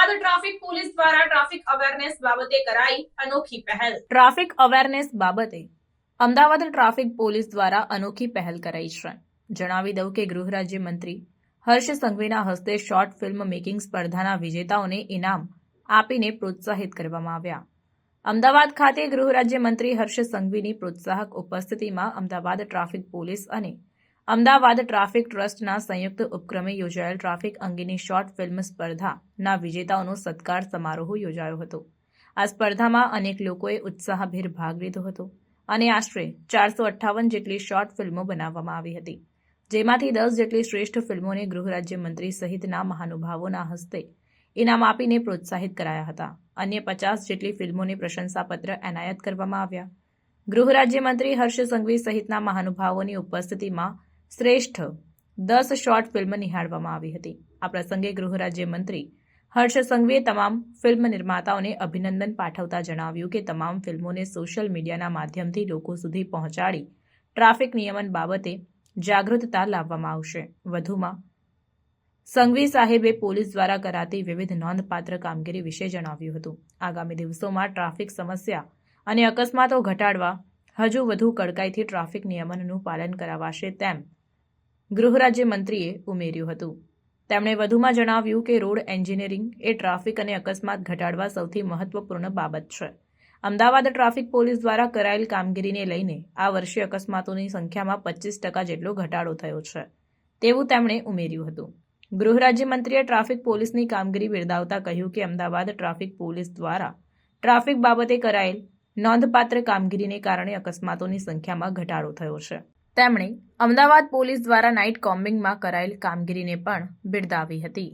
Ahmedabad traffic police દ્વારા traffic awareness બાબતે કરાઈ અનોખી પહેલ। ટ્રાફિક અવેરનેસ બાબતે અમદાવાદ ટ્રાફિક પોલીસ દ્વારા અનોખી પહેલ કરાઈ છે। જણાવી દઉં કે ગૃહ રાજ્ય મંત્રી હર્ષ સંઘવીના હસ્તે શોર્ટ ફિલ્મ મેકિંગ સ્પર્ધાના વિજેતાઓને ઇનામ આપીને પ્રોત્સાહિત કરવામાં આવ્યા। અમદાવાદ ખાતે ગૃહ રાજ્ય મંત્રી હર્ષ સંઘવીની પ્રોત્સાહક ઉપસ્થિતિમાં અમદાવાદ ટ્રાફિક પોલીસ અને અમદાવાદ ટ્રાફિક ટ્રસ્ટના સંયુક્ત ઉપક્રમે યોજાયેલ ટ્રાફિક અંગેની શોર્ટ ફિલ્મ સ્પર્ધાના વિજેતાઓનો સત્કાર સમારોહ યોજાયો હતો। આ સ્પર્ધામાં અનેક લોકોએ ઉત્સાહભેર ભાગ લીધો હતો અને આશરે 458 જેટલી શોર્ટ ફિલ્મો બનાવવામાં આવી હતી, જેમાંથી 10 જેટલી શ્રેષ્ઠ ફિલ્મોને ગૃહ રાજ્ય મંત્રી સહિતના મહાનુભાવોના હસ્તે ઇનામ આપીને પ્રોત્સાહિત કરાયા હતા। અન્ય 50 જેટલી ફિલ્મોને પ્રશંસાપત્ર એનાયત કરવામાં આવ્યા। ગૃહ રાજ્ય મંત્રી હર્ષ સંઘવી સહિતના મહાનુભાવોની ઉપસ્થિતિમાં શ્રેષ્ઠ 10 શોર્ટ ફિલ્મ નિહાળવામાં આવી હતી। આ પ્રસંગે ગૃહ રાજ્ય મંત્રી હર્ષ સંઘવીએ તમામ ફિલ્મ નિર્માતાઓને અભિનંદન પાઠવતા જણાવ્યું કે તમામ ફિલ્મોને સોશિયલ મીડિયાના માધ્યમથી લોકો સુધી પહોંચાડી ટ્રાફિક નિયમન બાબતે જાગૃતતા લાવવામાં આવશે। વધુમાં સંઘવી સાહેબે પોલીસ દ્વારા કરાતી વિવિધ નોંધપાત્ર કામગીરી વિશે જણાવ્યું હતું। આગામી દિવસોમાં ટ્રાફિક સમસ્યા અને અકસ્માતો ઘટાડવા હજુ વધુ કડકાઈથી ટ્રાફિક નિયમનનું પાલન કરાવાશે તેમ ગૃહ રાજ્ય મંત્રીએ ઉમેર્યું હતું। તેમણે વધુમાં જણાવ્યું કે રોડ એન્જિનિયરિંગ એ ટ્રાફિક અને અકસ્માત ઘટાડવા સૌથી મહત્વપૂર્ણ બાબત છે। અમદાવાદ ટ્રાફિક પોલીસ દ્વારા કરાયેલ કામગીરીને લઈને આ વર્ષે અકસ્માતોની સંખ્યામાં 25% જેટલો ઘટાડો થયો છે તેવું તેમણે ઉમેર્યું હતું। ગૃહ રાજ્યમંત્રીએ ટ્રાફિક પોલીસની કામગીરી બિરદાવતા કહ્યું કે અમદાવાદ ટ્રાફિક પોલીસ દ્વારા ટ્રાફિક બાબતે કરાયેલ નોંધપાત્ર કામગીરીને કારણે અકસ્માતોની સંખ્યામાં ઘટાડો થયો છે। તેમણે અમદાવાદ પોલીસ દ્વારા નાઇટ કોમ્બિંગમાં કરાયેલ કામગીરીને પણ બિરદાવી હતી।